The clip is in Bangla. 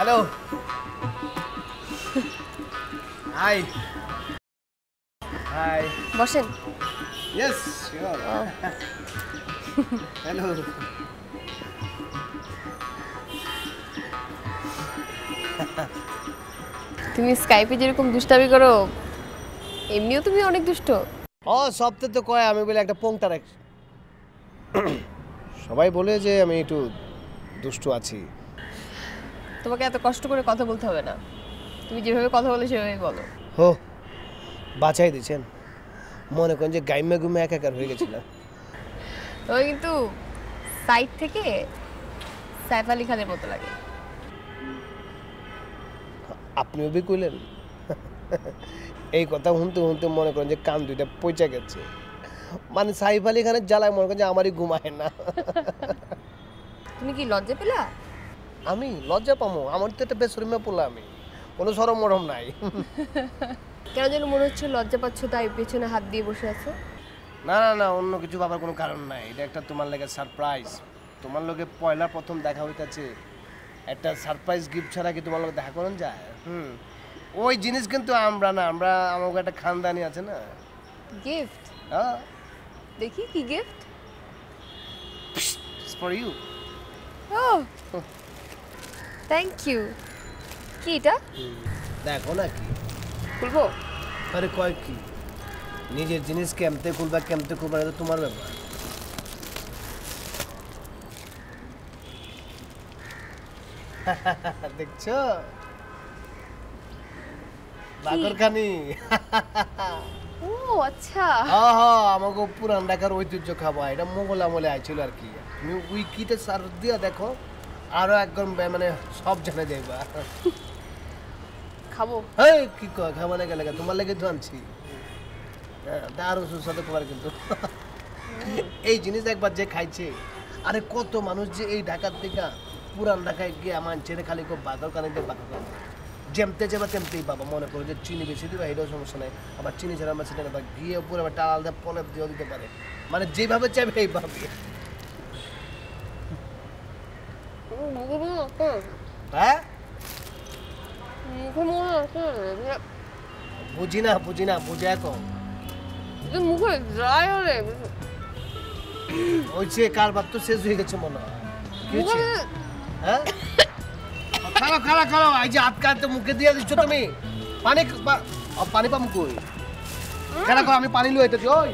হ্যালো হাই হাই বসেন। ইয়েস শিওর হ্যালো তুমি স্কাইপে যেরকম দুষ্টামি করো এমনিও তুমি অনেক দুষ্ট। ও সবতে তো কয় আমি বলে একটা পোংটা রাখ সবাই বলে যে আমি একটু দুষ্টু আছি। তোমাকে এত কষ্ট করে কথা বলতে হবে না, তুমি যেভাবে কথা বলো সেভাবেই বলো। হো বাঁচাই দিয়েছেন, মনে করেন যে গাইমে গুমে একাকার হয়ে গেছিলাম। তোমাকে কিন্তু সাইড থেকে সাইফ আলী খানের মতো লাগে। আপনিও বি কইলেন এই কথা শুনতে শুনতে মনে করেন যে কান দুইটা পচে গেছে। মানে সাইফ আলী খানের জ্বালায় মনে করেন যে আমারই ঘুমায় না। তুমি কি লজ্জা পেলা? আমি লজ্জা পামো? আমার তো একটা বেসরমে পোলা, আমি কোনো সরম মরম নাই। কেন যেন মনে হচ্ছে লজ্জা পাচ্ছ তাই পেছনে হাত দিয়ে বসে আছো। না না না, অন্য কিছু ভাবার কোনো কারণ নাই। এটা একটা তোমার লাগে সারপ্রাইজ। তোমার লগে পয়লা প্রথম দেখা হইতাছে, একটা সারপ্রাইজ গিফট ছাড়া কি তোমার লগে দেখা করেন যায়? ওই জিনিস কিন্তু আমরা না, আমরা আমাকে একটা খানদানি আছে না। গিফট? হ্যাঁ, দেখি কি gift. It's for you. Oh thank you. কি এটা? দেখো না কি খুলবো? আরে কয় কি, নিজের জিনিস কেমতে খুলবা কেমতে খুলবা এটা তোমার ব্যাপার। দেখছো বাকরখানি? ও আচ্ছা। আমাকে পুরান ঢাকার ঐতিহ্য খাবার, এটা মোগল আমলে আইছিল আর কি। তুমি উইকিতে সার্চ দিয়া দেখো, আরো একদম মানে সব জানা যাইবা। খাবো? হেই কি কয় খাবা না গেলে, তোমার লেগে তো আনছি। দারুণ সুস্বাদু খাবার কিন্তু। এই জিনিস একবার যে খাইছে, আরে কত মানুষ যে এই ঢাকার দিকে পুরান ঢাকায় গিয়ে আমার ছেড়ে খালি খুব বাকরখানিতে বাকরখানি যেমতে যাবা তেমতেই পাবা। মনে করো যে চিনি বেশি দিবা এটাও সমস্যা নাই, আবার চিনি ছাড়া আমার সেটা নেবা, গিয়ে উপরে আবার টাল দিয়ে পনেপ দিয়েও দিতে পারে, মানে যেভাবে চাইবে এইভাবে। হ্যাঁ বুঝি না বুঝে এখন মুখে ড্রাই হলে হয়েছে কারবার তো শেষ হয়ে গেছে মনে হয়। কি হয়েছে? হ্যাঁ খালো খালো খালো, এই যে হাত কাটতে মুখে দিয়ে দিচ্ছ তুমি। পানি পানি পাম কই? খেলা করো, আমি পানি লইতে দিই। ওই